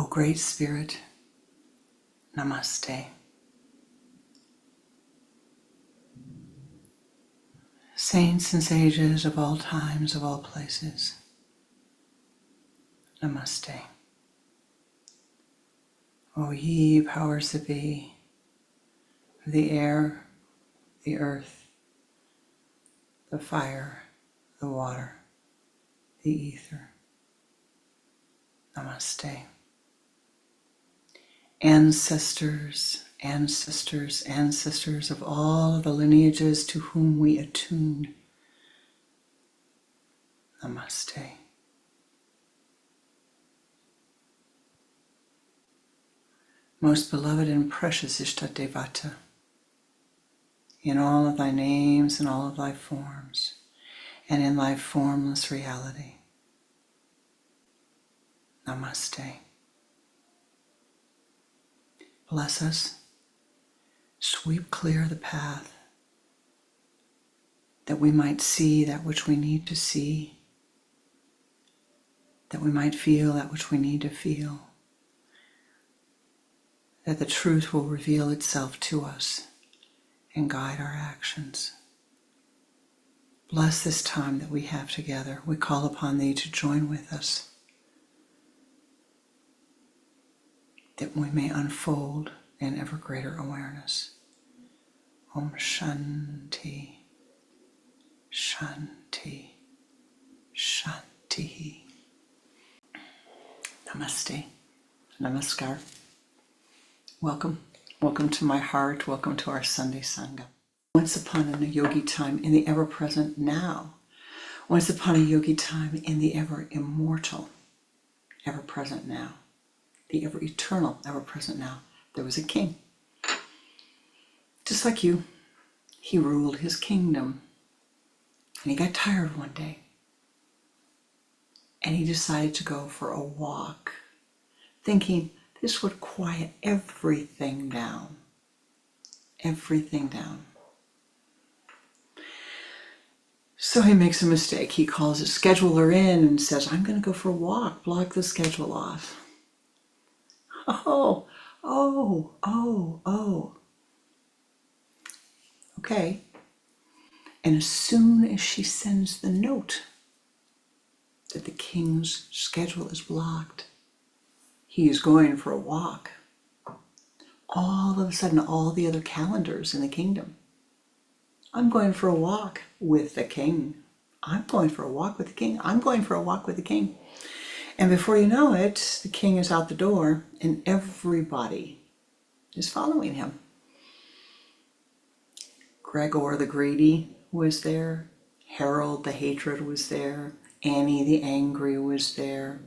O Great Spirit, Namaste. Saints and sages of all times, of all places, Namaste. O ye powers that be, the air, the earth, the fire, the water, the ether, Namaste. Ancestors, ancestors, ancestors of all the lineages to whom we attune, Namaste. Most beloved and precious Ishtadevata, in all of thy names and all of thy forms, and in thy formless reality, Namaste. Bless us, sweep clear the path, that we might see that which we need to see, that we might feel that which we need to feel, that the truth will reveal itself to us and guide our actions. Bless this time that we have together. We call upon thee to join with us, that we may unfold in ever greater awareness. Om Shanti, Shanti, Shanti. Namaste, Namaskar. Welcome. Welcome to my heart. Welcome to our Sunday Sangha. Once upon a yogi time in the ever-present now. Once upon a yogi time in the ever-immortal, ever-present now. The ever-eternal, ever-present now. There was a king. Just like you, he ruled his kingdom. And he got tired one day. And he decided to go for a walk, thinking this would quiet everything down. Everything down. So he makes a mistake. He calls his scheduler in and says, I'm going to go for a walk. Block the schedule off. Oh. Okay. And as soon as she sends the note that the king's schedule is blocked, he is going for a walk, all of a sudden all the other calendars in the kingdom, I'm going for a walk with the king. I'm going for a walk with the king. I'm going for a walk with the king. And before you know it, the king is out the door and everybody is following him. Gregor the greedy was there. Harold the hatred was there. Annie the angry was there.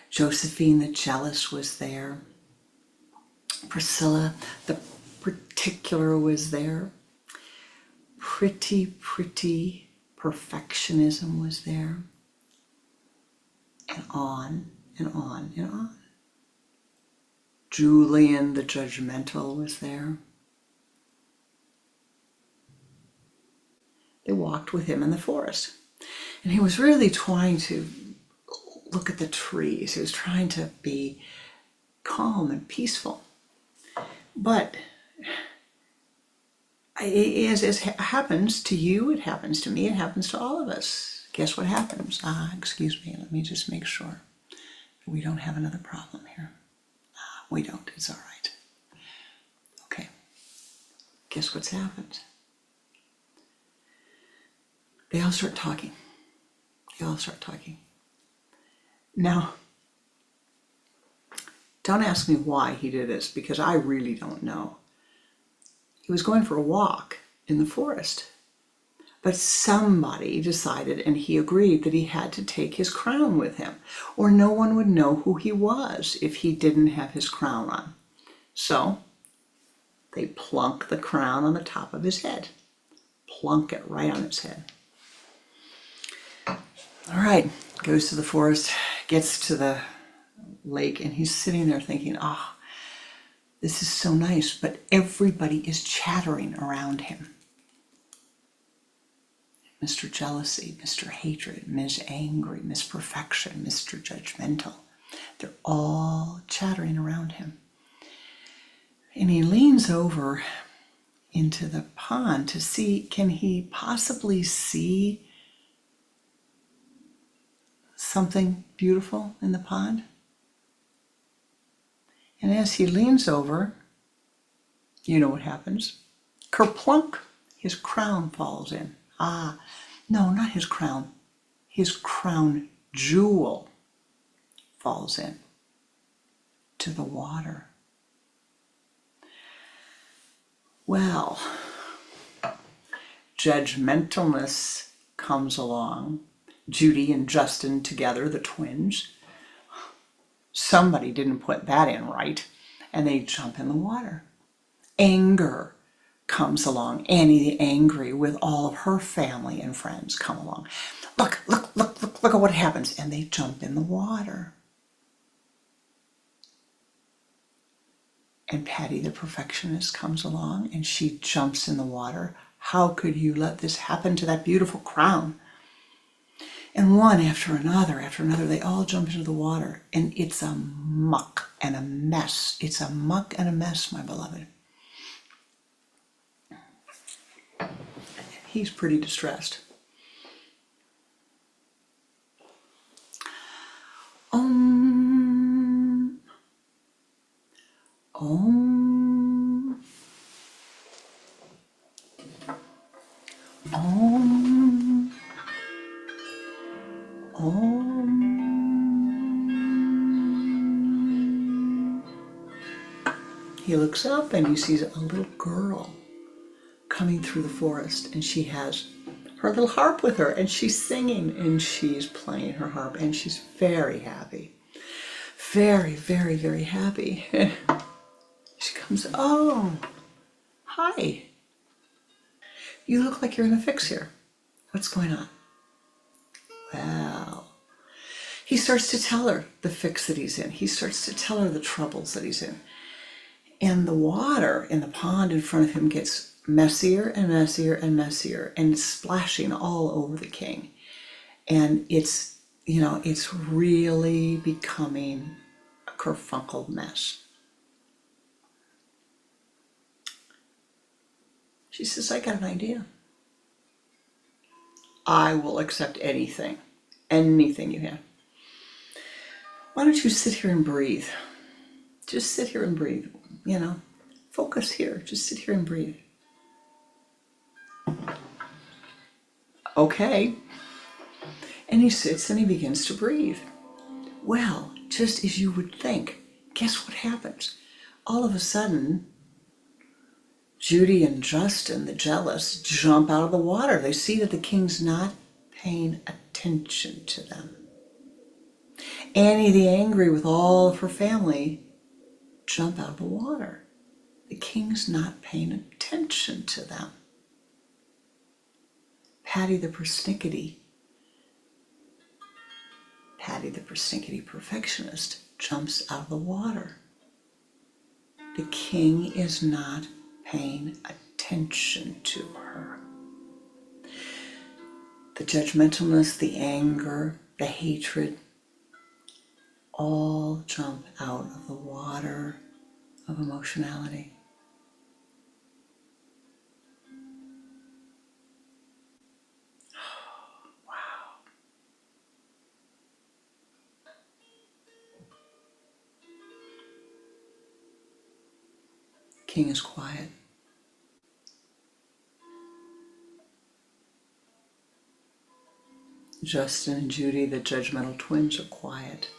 Josephine the jealous was there. Priscilla the particular was there. Pretty perfectionism was there. And on and on and on. Julian the judgmental was there. They walked with him in the forest. And he was really trying to look at the trees. He was trying to be calm and peaceful. But as it happens to you, it happens to me, it happens to all of us. Guess what happens? Excuse me, let me just make sure we don't have another problem here. We don't, it's all right. Okay, guess what's happened? They all start talking. Now, don't ask me why he did this, because I really don't know. He was going for a walk in the forest, but somebody decided, and he agreed, that he had to take his crown with him, or no one would know who he was if he didn't have his crown on. So they plunk the crown on the top of his head. Plunk it right on his head. All right, goes to the forest, gets to the lake, and he's sitting there thinking, this is so nice, but everybody is chattering around him. Mr. Jealousy, Mr. Hatred, Ms. Angry, Miss Perfection, Mr. Judgmental. They're all chattering around him. And he leans over into the pond to see, can he possibly see something beautiful in the pond? And as he leans over, you know what happens? Kerplunk, his crown falls in. Ah, no, not his crown. His crown jewel falls in to the water. Well, judgmentalness comes along. Judy and Justin together, the twins. Somebody didn't put that in right, and they jump in the water. Anger comes along. Annie the angry with all of her family and friends come along. Look at what happens. And they jump in the water. And Patty the perfectionist comes along and she jumps in the water. How could you let this happen to that beautiful crown? And one after another, they all jump into the water. And it's a muck and a mess. It's a muck and a mess, my beloved. He's pretty distressed. Om. Om. Om. Om. He looks up and he sees a little girl coming through the forest, and she has her little harp with her, and she's singing and she's playing her harp, and she's very happy. Very, very, very happy. She comes, oh, hi. You look like you're in a fix here. What's going on? Well, he starts to tell her the fix that he's in. He starts to tell her the troubles that he's in. And the water in the pond in front of him gets messier and messier and messier, and it's splashing all over the king. And it's, it's really becoming a kerfunkled mess. She says, I got an idea. I will accept anything you have. Why don't you sit here and breathe? Just sit here and breathe, focus here, just sit here and breathe. Okay. And he sits and he begins to breathe. Well, just as you would think, guess what happens? All of a sudden, Judy and Justin, the jealous, jump out of the water. They see that the king's not paying attention to them. Annie the angry with all of her family jump out of the water. The king's not paying attention to them. Patty the persnickety perfectionist jumps out of the water. The king is not paying attention to her. The judgmentalness, the anger, the hatred, all jump out of the water of emotionality. Wow. King is quiet. Justin and Judy, the judgmental twins, are quiet.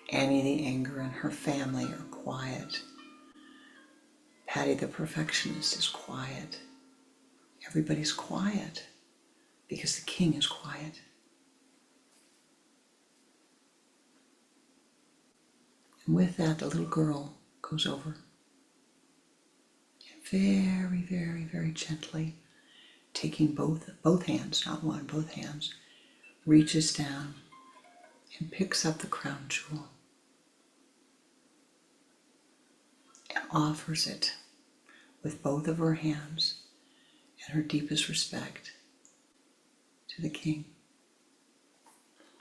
Annie the anger and her family are quiet. Patty the perfectionist is quiet. Everybody's quiet because the king is quiet. And with that, the little girl goes over. And very, very, very gently, taking both hands, not one, both hands, reaches down and picks up the crown jewel and offers it with both of her hands and her deepest respect to the king.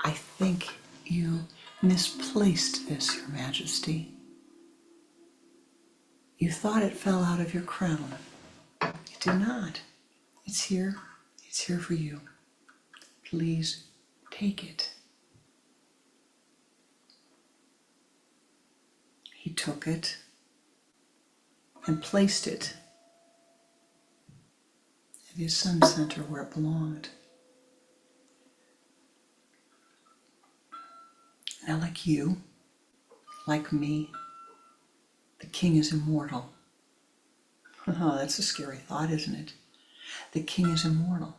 I think you misplaced this, Your Majesty. You thought it fell out of your crown. It did not. It's here. It's here for you. Please take it. He took it and placed it at his sun center where it belonged. Now, like you, like me, the king is immortal. Oh, that's a scary thought, isn't it? The king is immortal.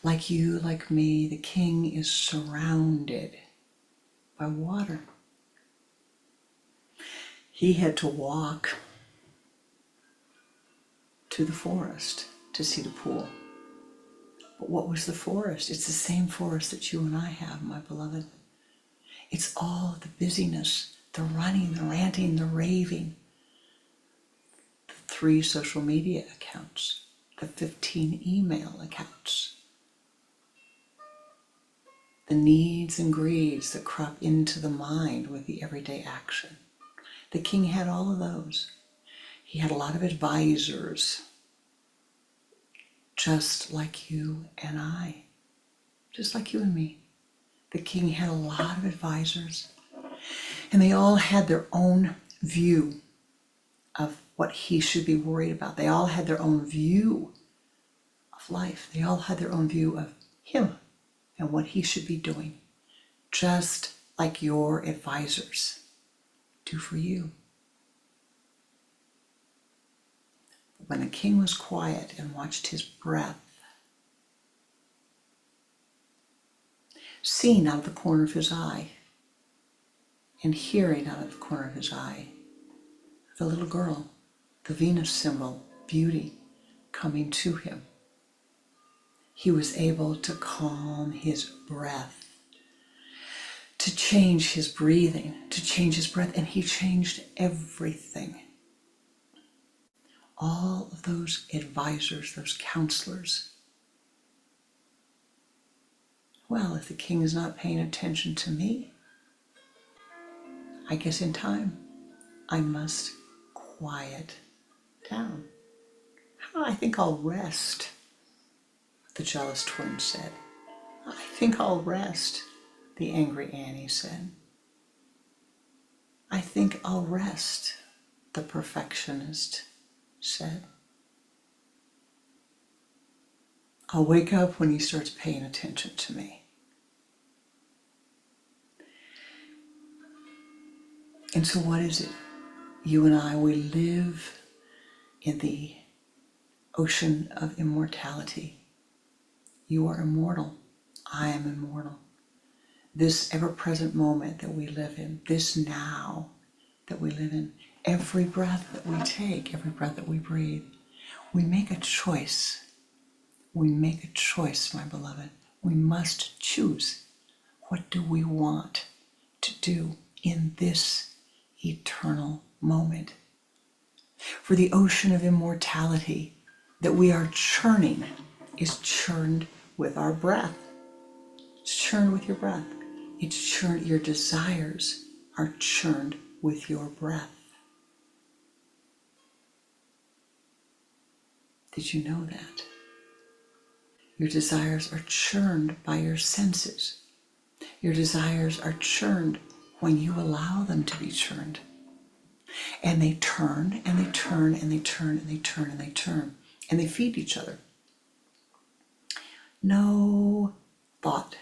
Like you, like me, the king is surrounded by water. He had to walk to the forest to see the pool. But what was the forest? It's the same forest that you and I have, my beloved. It's all the busyness, the running, the ranting, the raving, the 3 social media accounts, the 15 email accounts, the needs and greeds that crop into the mind with the everyday action. The king had all of those. He had a lot of advisors, just like you and I, just like you and me. The king had a lot of advisors, and they all had their own view of what he should be worried about. They all had their own view of life. They all had their own view of him and what he should be doing, just like your advisors do for you. When the king was quiet and watched his breath, seeing out of the corner of his eye and hearing out of the corner of his eye, the little girl, the Venus symbol, beauty, coming to him, he was able to calm his breath, to change his breathing, to change his breath, and he changed everything. All of those advisors, those counselors. Well, if the king is not paying attention to me, I guess in time I must quiet down. I think I'll rest, the jealous twin said. I think I'll rest, the angry Annie said. I think I'll rest, the perfectionist said. I'll wake up when he starts paying attention to me. And so what is it? You and I, we live in the ocean of immortality. You are immortal. I am immortal. This ever-present moment that we live in, this now that we live in, every breath that we take, every breath that we breathe, we make a choice. We make a choice, my beloved. We must choose. What do we want to do in this eternal moment? For the ocean of immortality that we are churning is churned with our breath. It's churned with your breath. It's churned, your desires are churned with your breath. Did you know that? Your desires are churned by your senses. Your desires are churned when you allow them to be churned. And they turn, and they turn, and they turn, and they turn, and they turn. And they feed each other. No thought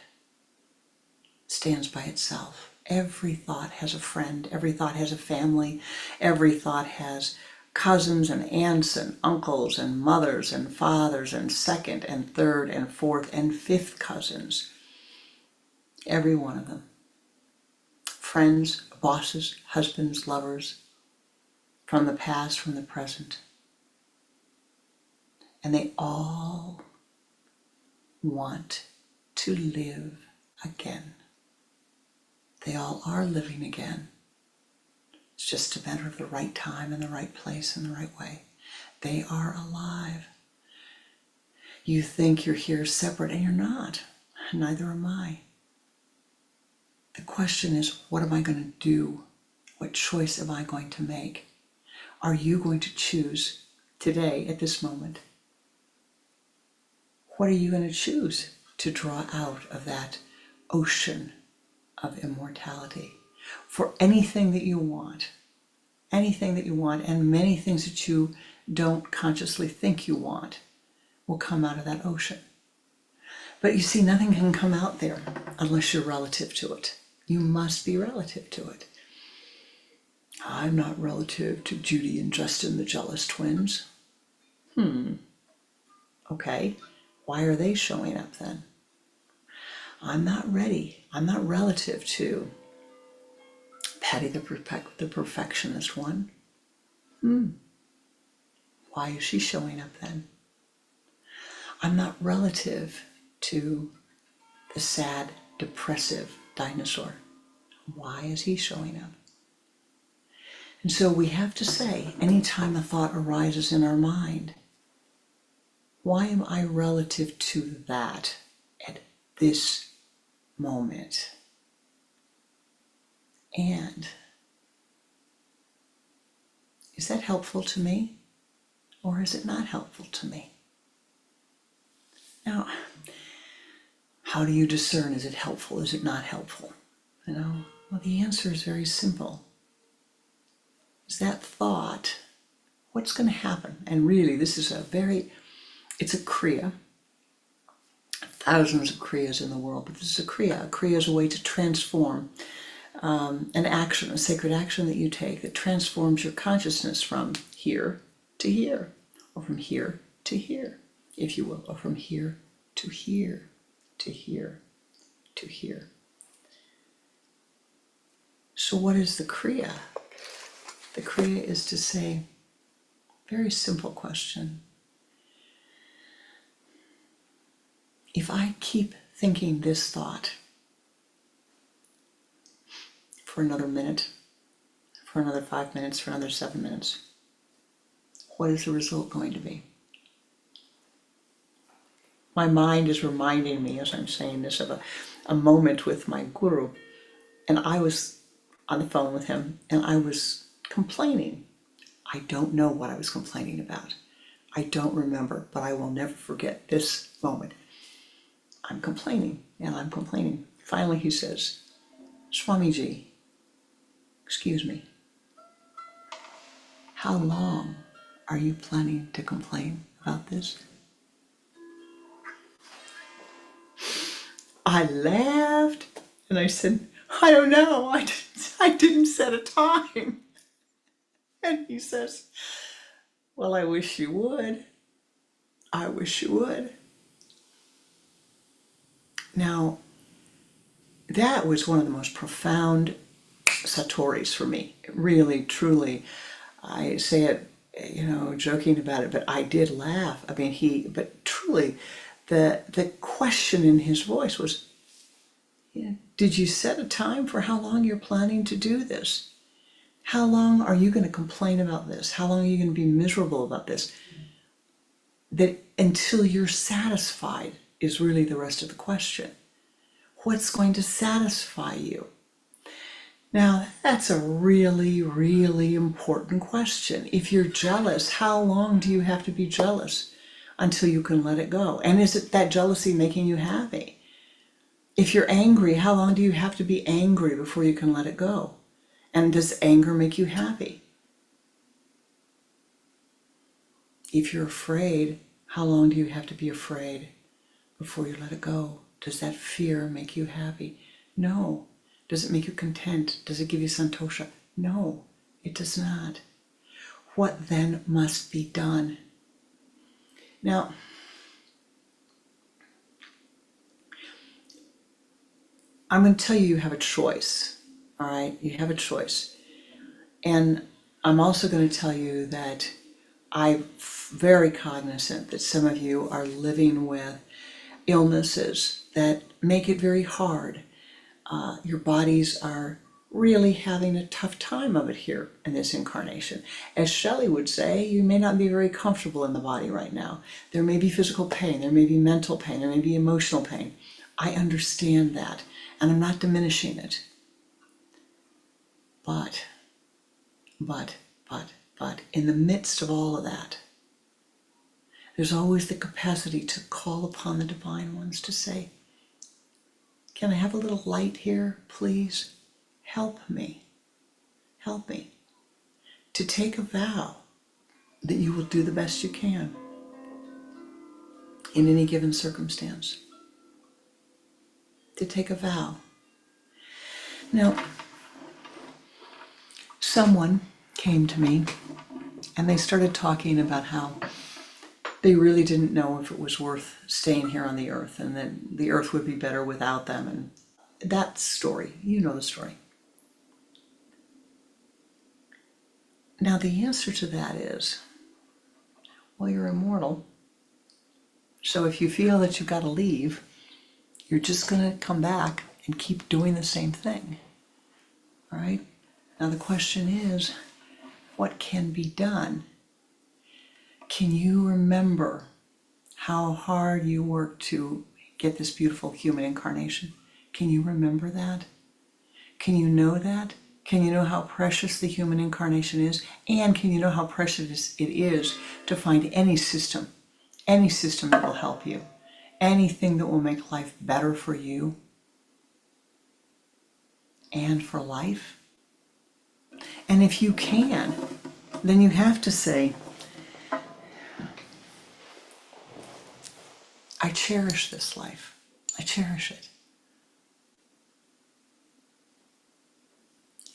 stands by itself. Every thought has a friend. Every thought has a family. Every thought has cousins and aunts and uncles and mothers and fathers and second and third and fourth and fifth cousins. Every one of them. Friends, bosses, husbands, lovers, from the past, from the present. And they all want to live again. They all are living again. It's just a matter of the right time and the right place and the right way. They are alive. You think you're here separate, and you're not. Neither am I. The question is, what am I going to do? What choice am I going to make? Are you going to choose today, at this moment? What are you going to choose to draw out of that ocean of immortality for anything that you want? Anything that you want, and many things that you don't consciously think you want will come out of that ocean. But you see, nothing can come out there unless you're relative to it. You must be relative to it. I'm not relative to Judy and Justin, the jealous twins. Okay, why are they showing up then? I'm not ready. I'm not relative to Patty the perfectionist one. Why is she showing up then? I'm not relative to the sad, depressive dinosaur. Why is he showing up? And so we have to say, anytime a thought arises in our mind, why am I relative to that at this moment? And is that helpful to me, or is it not helpful to me? Now, how do you discern, is it helpful, is it not helpful? Well, the answer is very simple. Is that thought, what's going to happen? And really, this is it's a Kriya. Thousands of Kriyas in the world, but this is a Kriya. A Kriya is a way to transform an action, a sacred action that you take that transforms your consciousness from here to here, or from here to here, if you will, or from here to here, to here, to here. So what is the Kriya? The Kriya is to say, very simple question. If I keep thinking this thought for another minute, for another 5 minutes, for another 7 minutes, what is the result going to be? My mind is reminding me, as I'm saying this, of a moment with my guru, and I was on the phone with him, and I was complaining. I don't know what I was complaining about. I don't remember, but I will never forget this moment. I'm complaining, and I'm complaining. Finally, he says, Swamiji, excuse me, how long are you planning to complain about this? I laughed, and I said, I don't know, I didn't set a time. And he says, well, I wish you would. I wish you would. Now, that was one of the most profound satoris for me. Really, truly, I say it, joking about it, but I did laugh. But truly, the question in his voice was, did you set a time for how long you're planning to do this? How long are you going to complain about this? How long are you going to be miserable about this? That until you're satisfied is really the rest of the question. What's going to satisfy you? Now, that's a really, really important question. If you're jealous, how long do you have to be jealous until you can let it go? And is it that jealousy making you happy? If you're angry, how long do you have to be angry before you can let it go? And does anger make you happy? If you're afraid, how long do you have to be afraid before you let it go? Does that fear make you happy? No. Does it make you content? Does it give you santosha? No, it does not. What then must be done? Now, I'm going to tell you, you have a choice. All right, you have a choice. And I'm also going to tell you that I'm very cognizant that some of you are living with illnesses that make it very hard. Your bodies are really having a tough time of it here in this incarnation. As Shelley would say, you may not be very comfortable in the body right now. There may be physical pain, there may be mental pain, there may be emotional pain. I understand that, and I'm not diminishing it. But, in the midst of all of that, there's always the capacity to call upon the divine ones to say, can I have a little light here, please? Help me. Help me. To take a vow that you will do the best you can in any given circumstance. To take a vow. Now, someone came to me and they started talking about how they really didn't know if it was worth staying here on the earth and that the earth would be better without them. And that story, you know the story. Now the answer to that is, well, you're immortal. So if you feel that you've got to leave, you're just going to come back and keep doing the same thing. All right? Now the question is, what can be done? Can you remember how hard you worked to get this beautiful human incarnation? Can you remember that? Can you know that? Can you know how precious the human incarnation is? And can you know how precious it is to find any system that will help you, anything that will make life better for you and for life? And if you can, then you have to say, I cherish this life. I cherish it.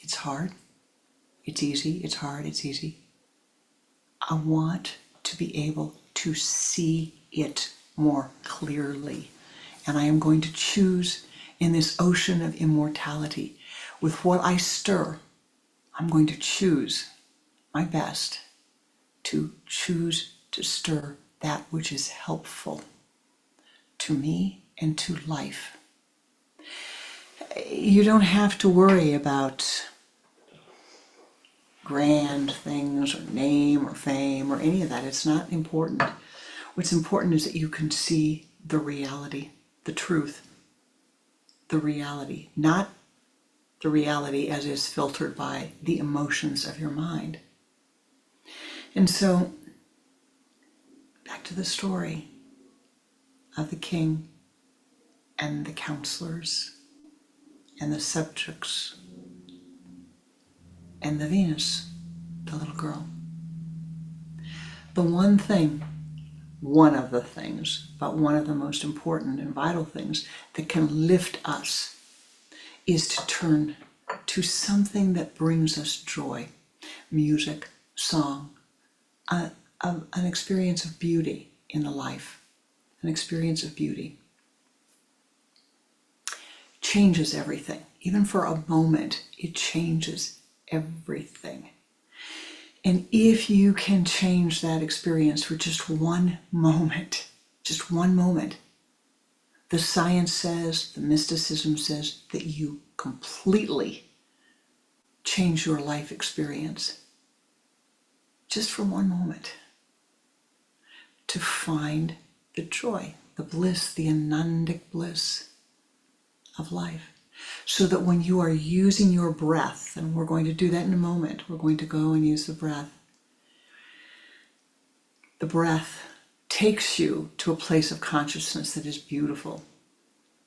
It's hard. It's easy. It's hard. It's easy. I want to be able to see it more clearly. And I am going to choose in this ocean of immortality, with what I stir, I'm going to choose my best to choose to stir that which is helpful to me and to life. You don't have to worry about grand things or name or fame or any of that. It's not important. What's important is that you can see the reality, the truth, the reality, not the reality as is filtered by the emotions of your mind. And so, back to the story of the king and the counselors and the subjects and the Venus, the little girl. The one thing, one of the things, but one of the most important and vital things that can lift us is to turn to something that brings us joy. Music, song, an experience of beauty in the life. An experience of beauty changes everything. Even for a moment, it changes everything. And if you can change that experience for just one moment, the science says, the mysticism says that you completely change your life experience. Just for one moment. To find the joy, the bliss, the anandic bliss of life. So that when you are using your breath, and we're going to do that in a moment, we're going to go and use the breath. The breath takes you to a place of consciousness that is beautiful,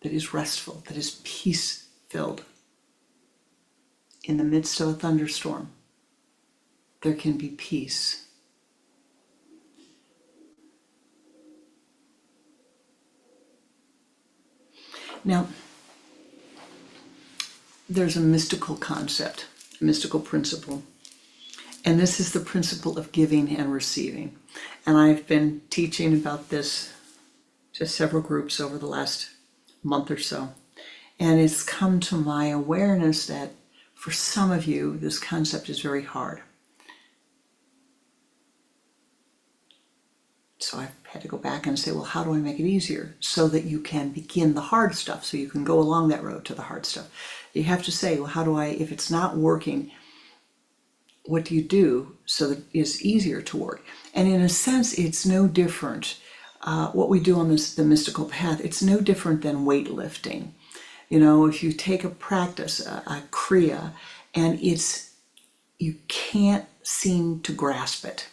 that is restful, that is peace-filled. In the midst of a thunderstorm, there can be peace. Now, there's a mystical concept, a mystical principle, and this is the principle of giving and receiving. And I've been teaching about this to several groups over the last month or so. And it's come to my awareness that for some of you, this concept is very hard. So I've had to go back and say, well, how do I make it easier so that you can begin the hard stuff, so you can go along that road to the hard stuff? You have to say, well, how do I, if it's not working, what do you do so that it's easier to work? And in a sense, it's no different. What we do on the mystical path, it's no different than weightlifting. You know, if you take a practice, a Kriya, And you can't seem to grasp it.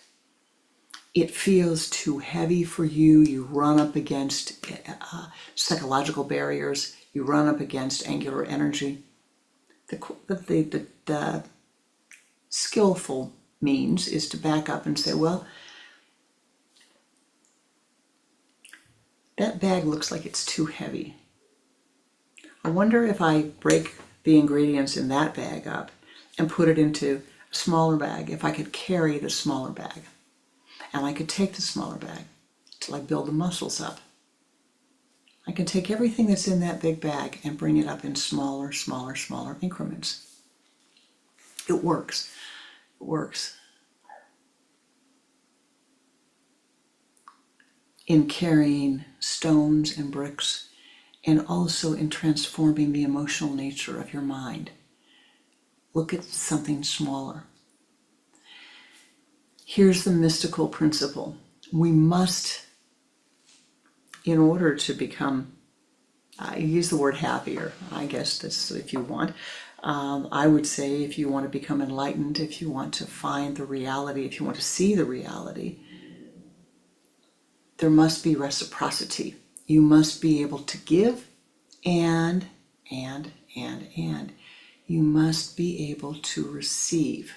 It feels too heavy for you. You run up against psychological barriers. You run up against angular energy. The skillful means is to back up and say, well, that bag looks like it's too heavy. I wonder if I break the ingredients in that bag up and put it into a smaller bag, if I could carry the smaller bag. And I could take the smaller bag till I build the muscles up. I can take everything that's in that big bag and bring it up in smaller increments. It works. It works. In carrying stones and bricks, and also in transforming the emotional nature of your mind. Look at something smaller. Here's the mystical principle. We must, in order to become, I use the word happier, I guess that's if you want. I would say if you want to become enlightened, if you want to find the reality, if you want to see the reality, there must be reciprocity. You must be able to give and you must be able to receive.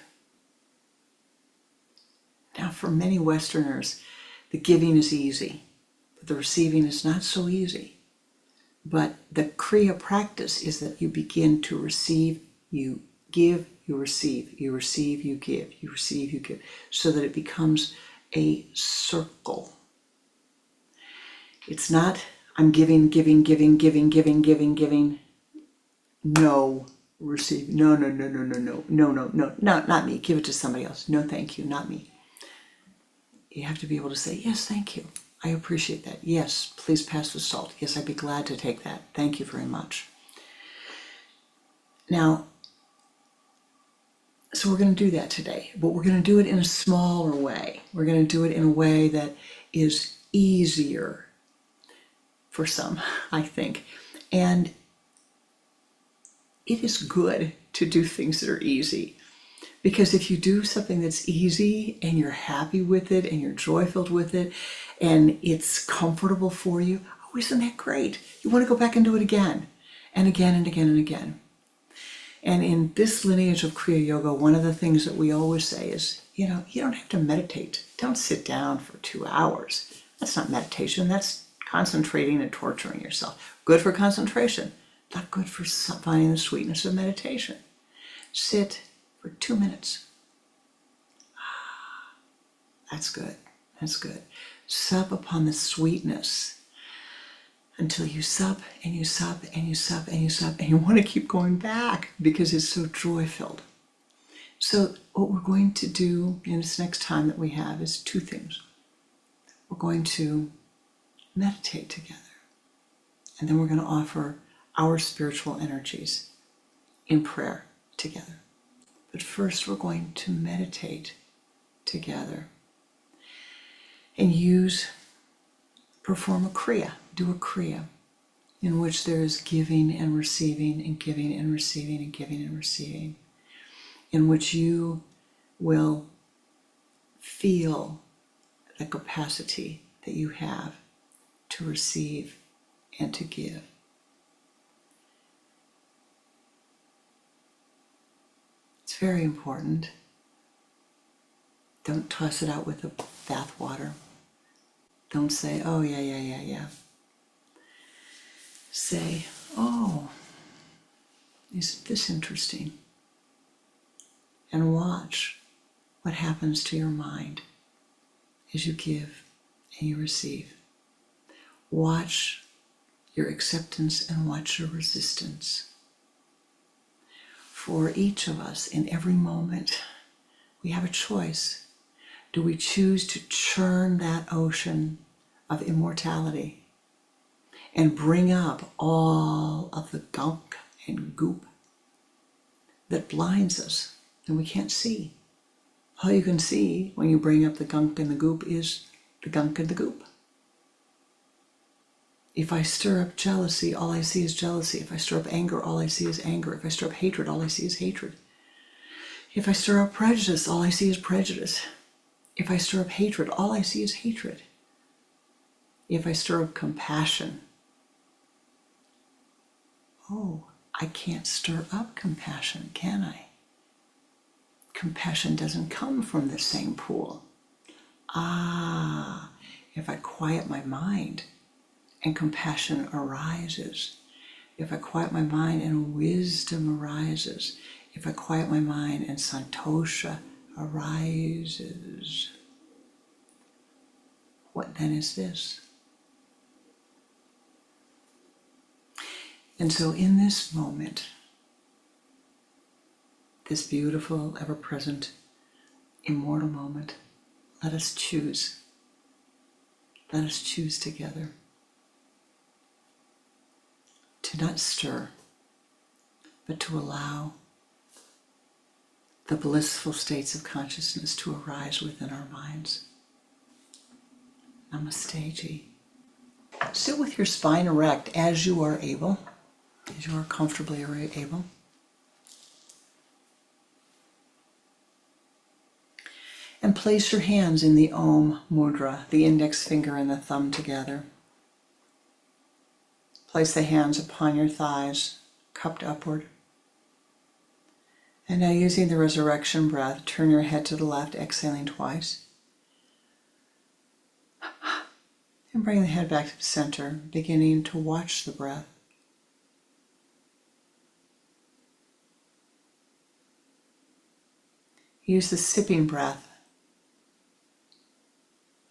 Now, for many Westerners, the giving is easy, but the receiving is not so easy. But the Kriya practice is that you begin to receive, you give, you receive, you receive, you give, you receive, you give, so that it becomes a circle. It's not, I'm giving. No, receive. No, not me. Give it to somebody else. No, thank you, not me. You have to be able to say, yes, thank you. I appreciate that. Yes, please pass the salt. Yes, I'd be glad to take that. Thank you very much. Now, so we're going to do that today, but we're going to do it in a smaller way. We're going to do it in a way that is easier for some, I think. And it is good to do things that are easy. Because if you do something that's easy and you're happy with it and you're joy-filled with it and it's comfortable for you, oh, isn't that great? You want to go back and do it again and again and again and again. And in this lineage of Kriya Yoga, one of the things that we always say is, you don't have to meditate. Don't sit down for 2 hours. That's not meditation. That's concentrating and torturing yourself. Good for concentration, not good for finding the sweetness of meditation. Sit for 2 minutes. That's good. That's good. Sup upon the sweetness until you sup and you sup and you sup and you sup and you want to keep going back because it's so joy-filled. So what we're going to do in this next time that we have is 2 things. We're going to meditate together, and then we're going to offer our spiritual energies in prayer together. But first we're going to meditate together and perform a Kriya, do a Kriya in which there is giving and receiving and giving and receiving and giving and receiving, in which you will feel the capacity that you have to receive and to give. It's very important. Don't toss it out with the bath water. Don't say, oh, yeah. Say, oh, isn't this interesting? And watch what happens to your mind as you give and you receive. Watch your acceptance and watch your resistance. For each of us, in every moment, we have a choice. Do we choose to churn that ocean of immortality and bring up all of the gunk and goop that blinds us and we can't see? All you can see when you bring up the gunk and the goop is the gunk and the goop. If I stir up jealousy, all I see is jealousy. If I stir up anger, all I see is anger. If I stir up hatred, all I see is hatred. If I stir up prejudice, all I see is prejudice. If I stir up hatred, all I see is hatred. If I stir up compassion, oh, I can't stir up compassion, can I? Compassion doesn't come from the same pool. If I quiet my mind and compassion arises, if I quiet my mind and wisdom arises, if I quiet my mind and santosha arises, what then is this? And so in this moment, this beautiful, ever-present, immortal moment, let us choose. Let us choose together to not stir, but to allow the blissful states of consciousness to arise within our minds. Namaste, Ji. Sit with your spine erect as you are able, as you are comfortably able. And place your hands in the Om Mudra, the index finger and the thumb together. Place the hands upon your thighs, cupped upward. And now using the resurrection breath, turn your head to the left, exhaling twice. And bring the head back to the center, beginning to watch the breath. Use the sipping breath,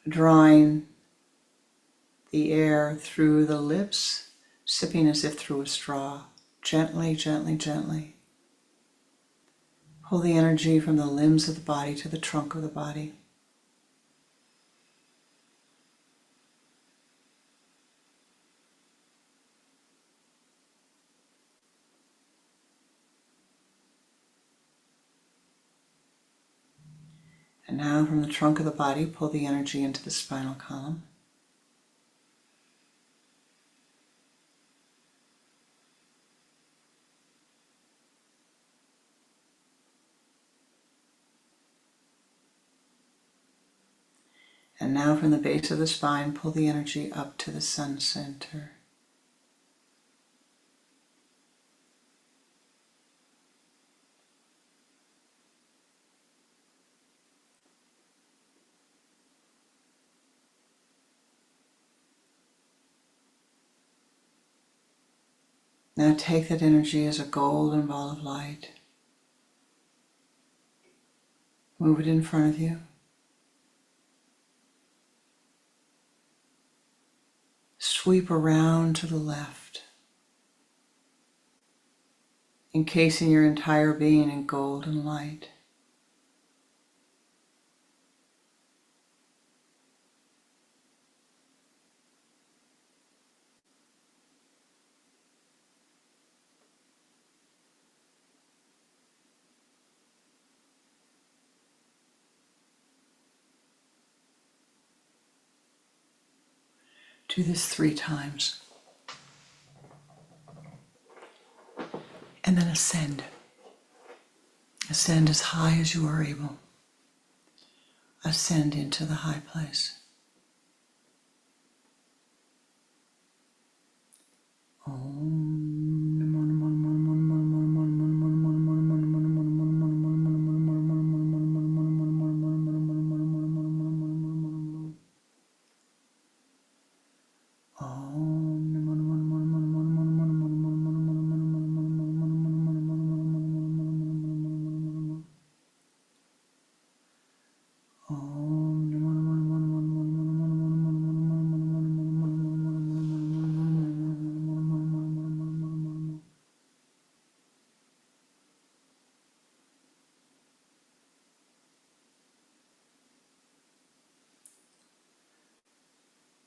drawing the air through the lips, sipping as if through a straw. Gently, gently, gently. Pull the energy from the limbs of the body to the trunk of the body. And now from the trunk of the body, pull the energy into the spinal column. And now from the base of the spine, pull the energy up to the sun center. Now take that energy as a golden ball of light. Move it in front of you. Sweep around to the left, encasing your entire being in golden light. Do this 3 times. And then ascend. Ascend as high as you are able. Ascend into the high place.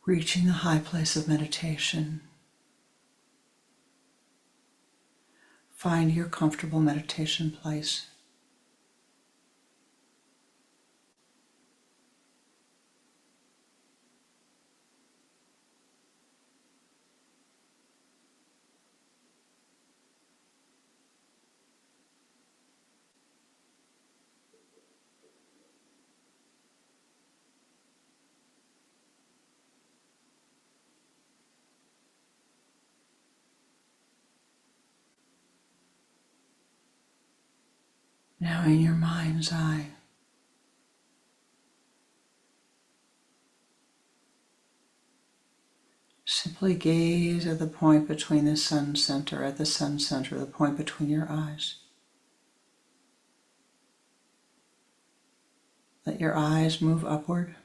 Reaching the high place of meditation. Find your comfortable meditation place. Now in your mind's eye, simply gaze at the point between the sun center, the point between your eyes. Let your eyes move upward.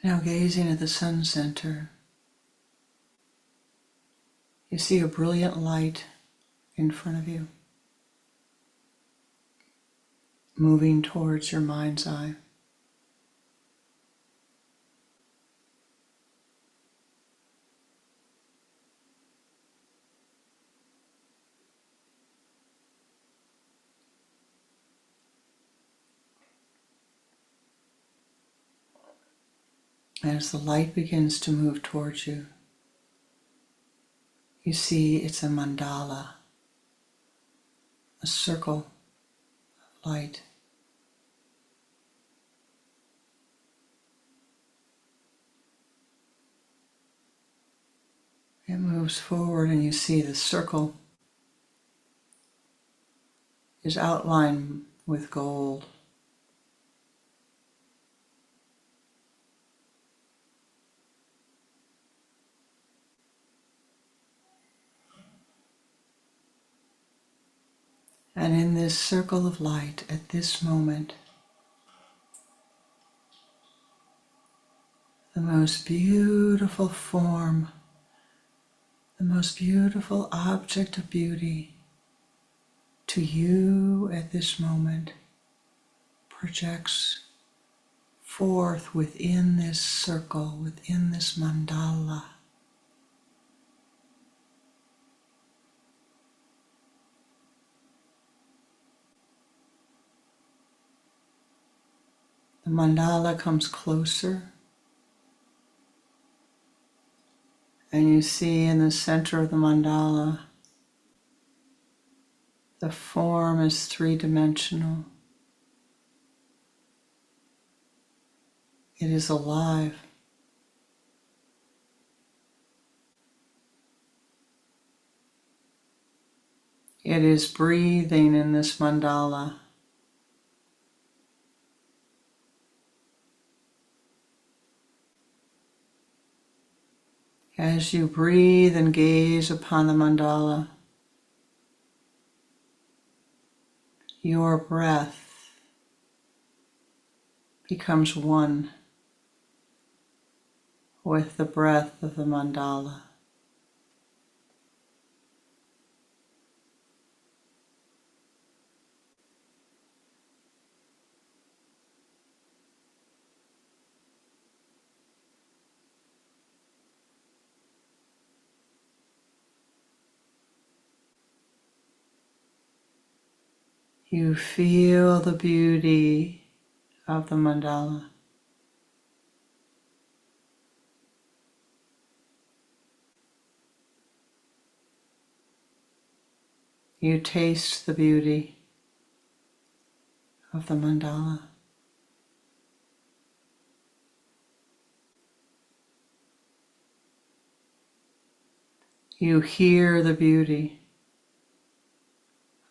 Now gazing at the sun center, you see a brilliant light in front of you, moving towards your mind's eye. As the light begins to move towards you, you see it's a mandala, a circle of light. It moves forward and you see the circle is outlined with gold. And in this circle of light, at this moment, the most beautiful form, the most beautiful object of beauty to you at this moment projects forth within this circle, within this mandala. The mandala comes closer, and you see in the center of the mandala, the form is three-dimensional. It is alive. It is breathing in this mandala. As you breathe and gaze upon the mandala, your breath becomes one with the breath of the mandala. You feel the beauty of the mandala. You taste the beauty of the mandala. You hear the beauty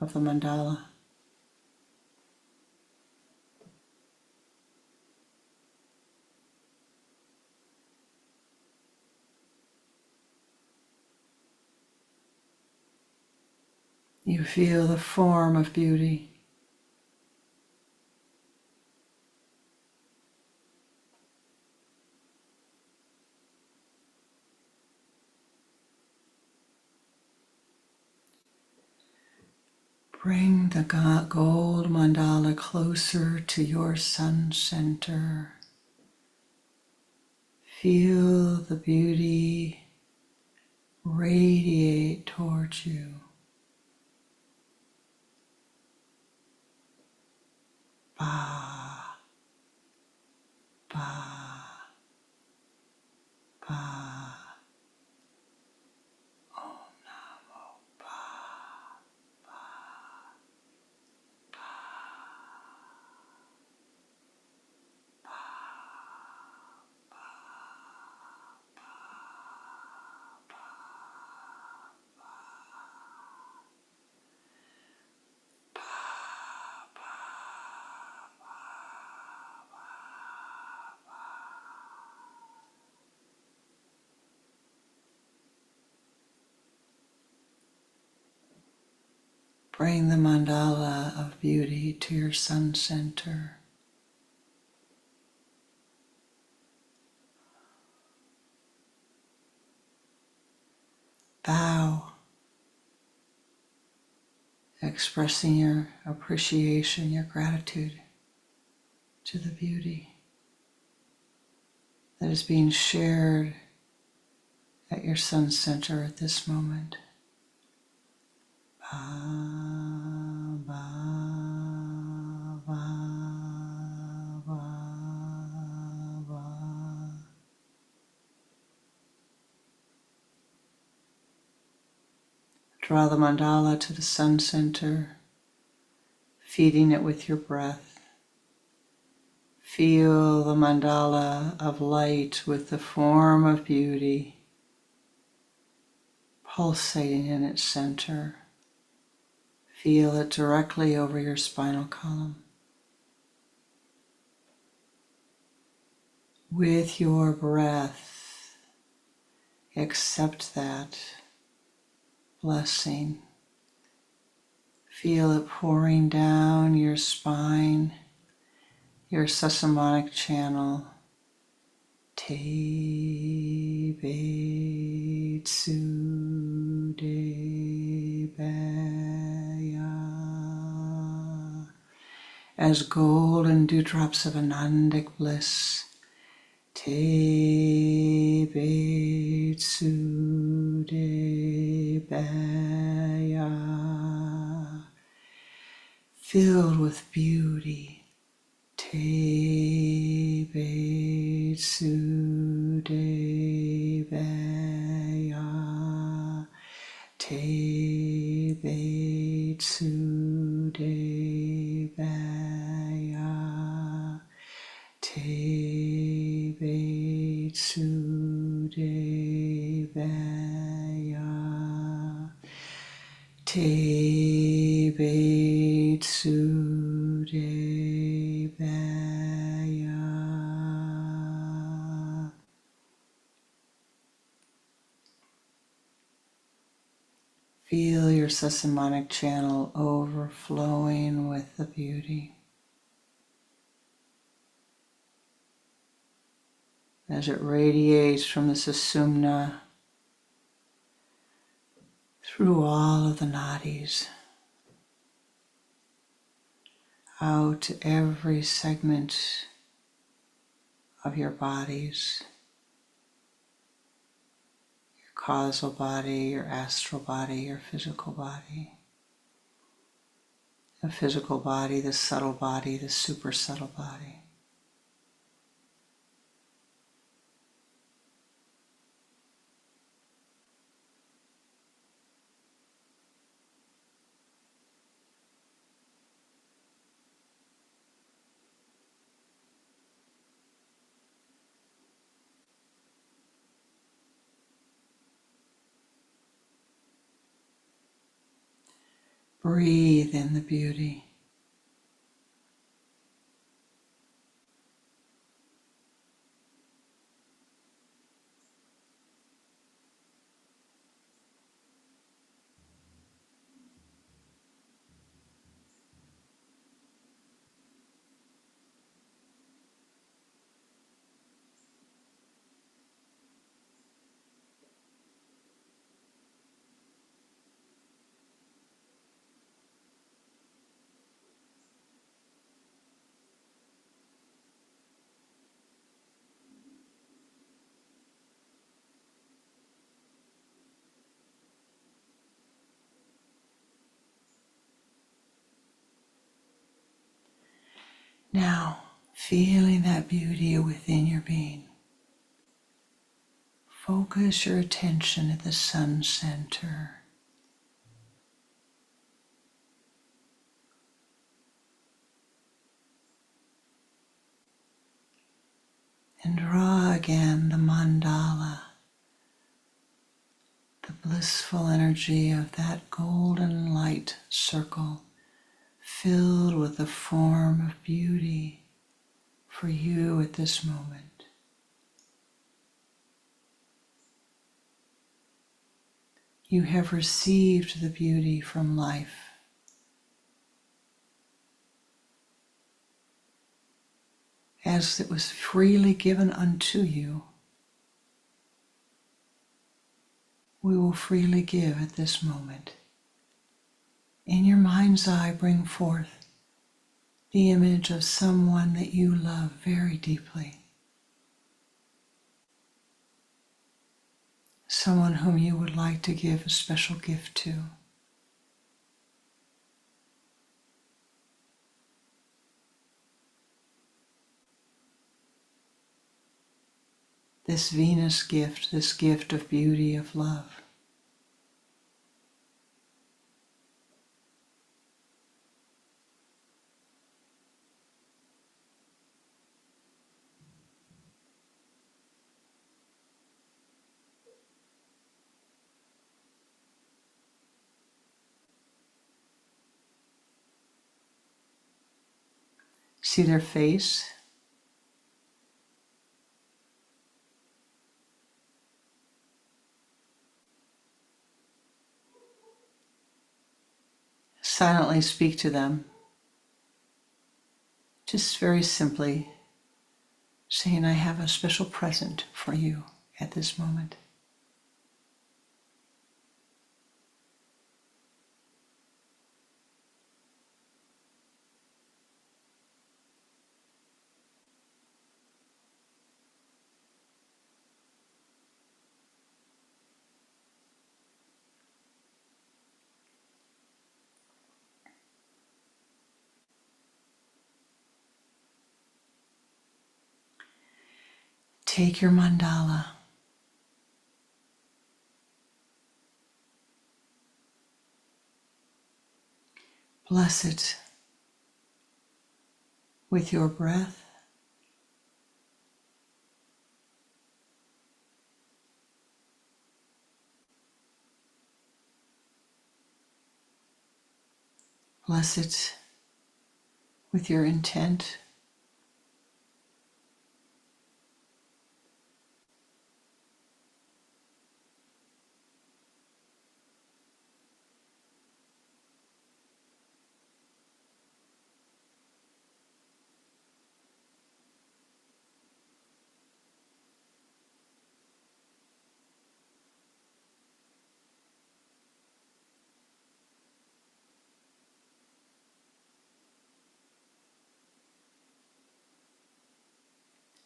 of the mandala. You feel the form of beauty. Bring the gold mandala closer to your sun center. Feel the beauty radiate towards you. Ba, ba, ba. Om Namo Ba, ba, ba, Bring the mandala of beauty to your sun center. Bow, expressing your appreciation, your gratitude to the beauty that is being shared at your sun center at this moment. Ba, ba, ba, ba, ba. Draw the mandala to the sun center, feeding it with your breath. Feel the mandala of light with the form of beauty pulsating in its center. Feel it directly over your spinal column. With your breath, accept that blessing. Feel it pouring down your spine, your sesamotic channel. Te be tsu de baya. As golden dewdrops of Anandic bliss. Te be tsu de baya. Filled with beauty. Te be tsu de baya. Te be tsu de baya. Te be tsu de baya. Te be tsu de baya. Feel your sesamotic channel overflowing with the beauty. As it radiates from the susumna through all of the nadis, out to every segment of your bodies, your causal body, your astral body, your physical body. The physical body, the subtle body, the super subtle body. Breathe in the beauty. Now, feeling that beauty within your being, focus your attention at the sun center. And draw again the mandala, the blissful energy of that golden light circle filled with the form of beauty for you at this moment. You have received the beauty from life. As it was freely given unto you, we will freely give at this moment. In your mind's eye, bring forth the image of someone that you love very deeply. Someone whom you would like to give a special gift to. This Venus gift, this gift of beauty, of love. See their face. Silently speak to them. Just very simply saying, I have a special present for you at this moment. Take your mandala. Bless it with your breath. Bless it with your intent.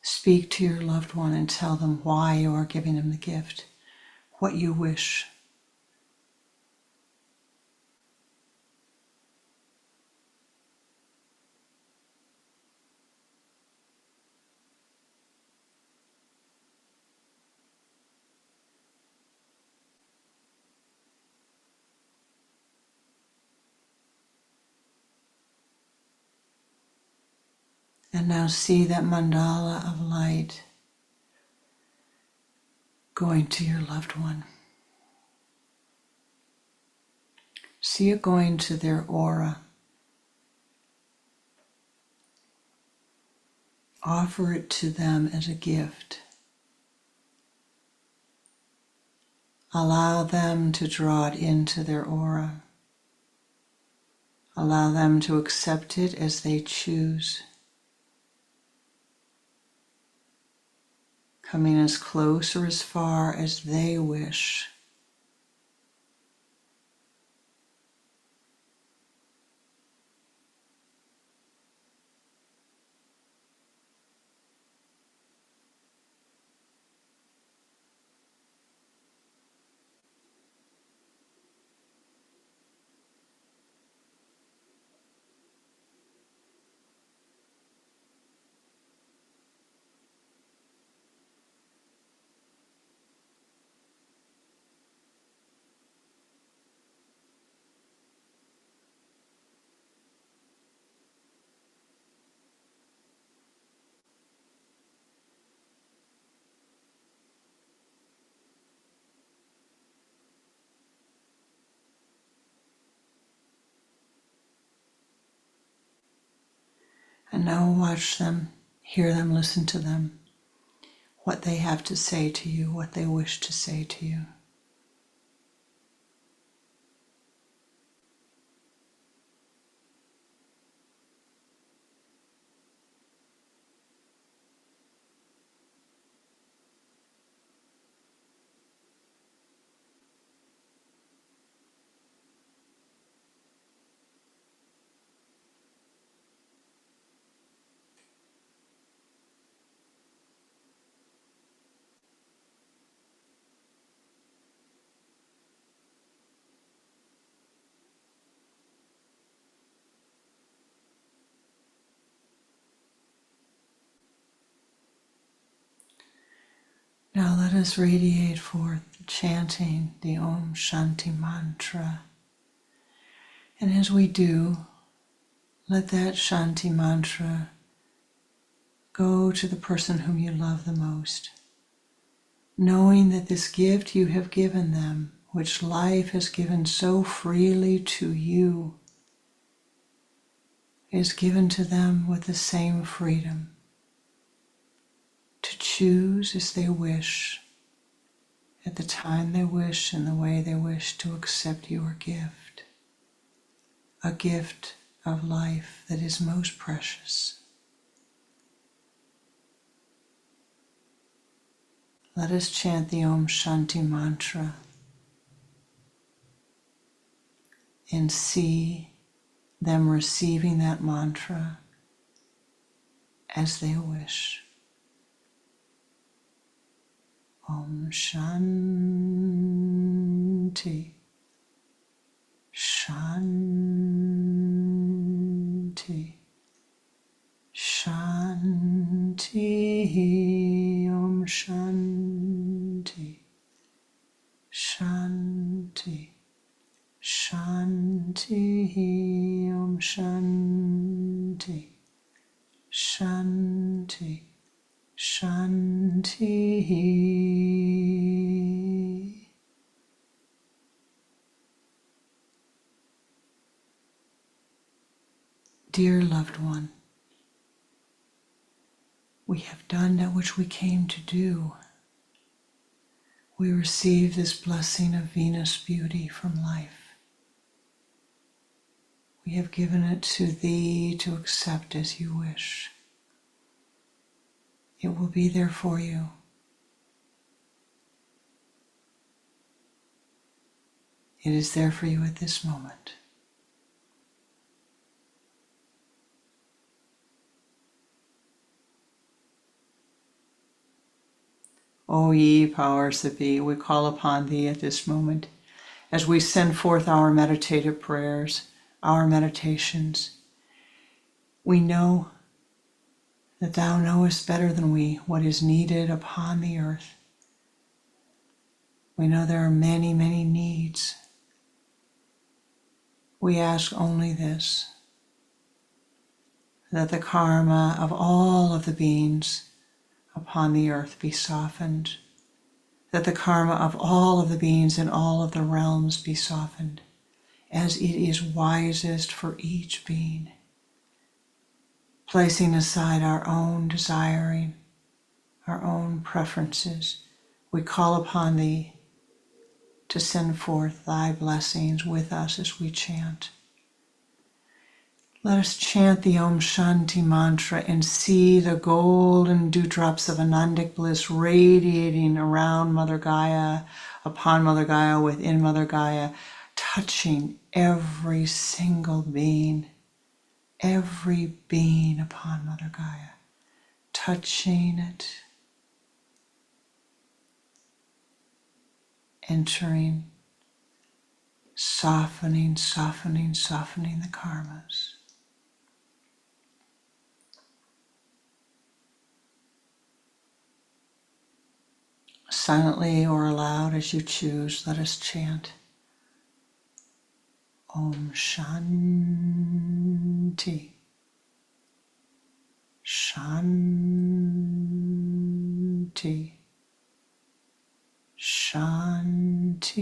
Speak to your loved one and tell them why you are giving them the gift, what you wish. And now see that mandala of light going to your loved one. See it going to their aura. Offer it to them as a gift. Allow them to draw it into their aura. Allow them to accept it as they choose. Coming as close or as far as they wish. And now watch them, hear them, listen to them, what they have to say to you, what they wish to say to you. Now let us radiate forth, chanting the Om Shanti mantra. And as we do, let that Shanti mantra go to the person whom you love the most, knowing that this gift you have given them, which life has given so freely to you, is given to them with the same freedom to choose as they wish, at the time they wish, and the way they wish to accept your gift, a gift of life that is most precious. Let us chant the Om Shanti mantra and see them receiving that mantra as they wish. Om Shanti, Shanti, Shanti, Om Shanti, Shanti, Shanti, Om Shanti, Shanti, Shanti. Dear loved one, we have done that which we came to do. We receive this blessing of Venus beauty from life. We have given it to thee to accept as you wish. It will be there for you. It is there for you at this moment. O ye powers that be, we call upon thee at this moment as we send forth our meditative prayers, our meditations. We know that thou knowest better than we what is needed upon the earth. We know there are many, many needs. We ask only this, that the karma of all of the beings upon the earth be softened, that the karma of all of the beings in all of the realms be softened, as it is wisest for each being, placing aside our own desiring, our own preferences. We call upon thee to send forth thy blessings with us as we chant. Let us chant the Om Shanti mantra and see the golden dewdrops of Anandic bliss radiating around Mother Gaia, upon Mother Gaia, within Mother Gaia, touching every single being upon Mother Gaia, touching it, entering, softening, softening, softening the karmas. Silently or aloud as you choose, let us chant Om Shanti, Shanti, Shanti,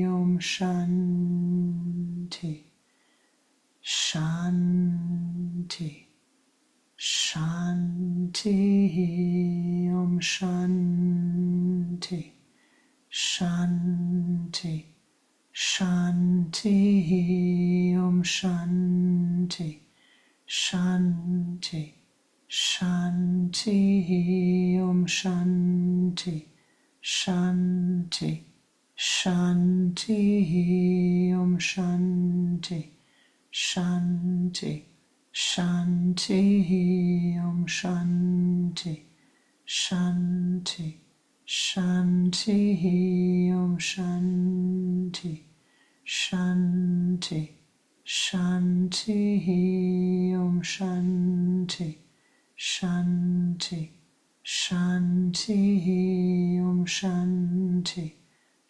Om Shanti, Shanti, Shanti, Om Shanti, Shanti, Shanti, Om Shanti, Shanti, Shanti, Om Shanti, Shanti, Shanti, Om Shanti, Shanti, Shanti, Om Shanti, Shanti, Shanti, Om Shanti, Shanti, Shanti, Om Shanti,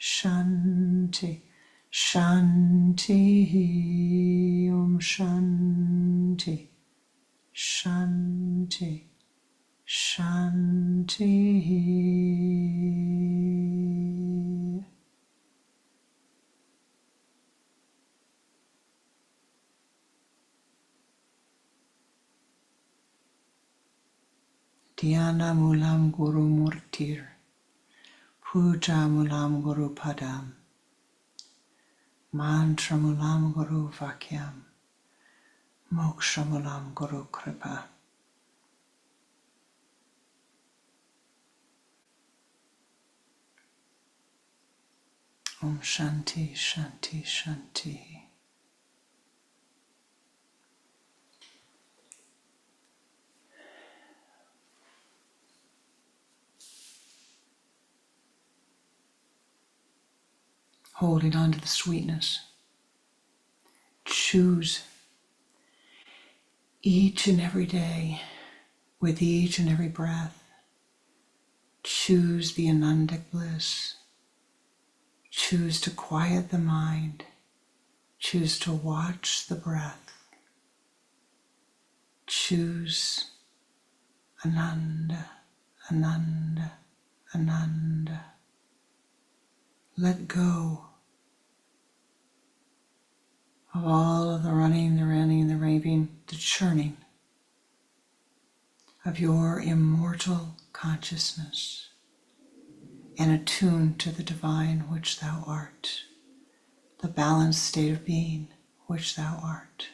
Shanti, Shanti, Om Shanti, Shanti, Shanti. Dhyana Mulam Guru Murtir, Puja Mulam Guru Padam, Mantra Mulam Guru Vakyam, Moksha Mulam Guru Kripa. Om Shanti, Shanti, Shanti. Holding on to the sweetness. Choose each and every day, with each and every breath. Choose the anandic bliss. Choose to quiet the mind. Choose to watch the breath. Choose Ananda, Ananda, Ananda. Let go of all of the running, the ranting, the raving, the churning of your immortal consciousness, and attune to the divine which thou art, the balanced state of being which thou art.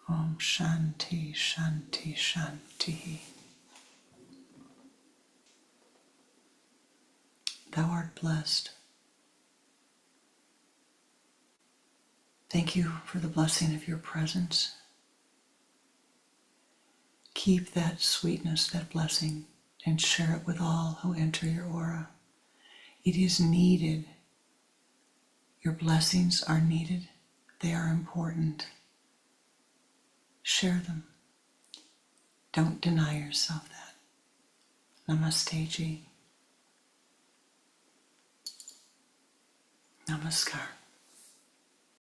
Om Shanti, Shanti, Shanti. Thou art blessed. Thank you for the blessing of your presence. Keep that sweetness, that blessing, and share it with all who enter your aura. It is needed. Your blessings are needed. They are important. Share them. Don't deny yourself that. Namaste ji. Namaskar.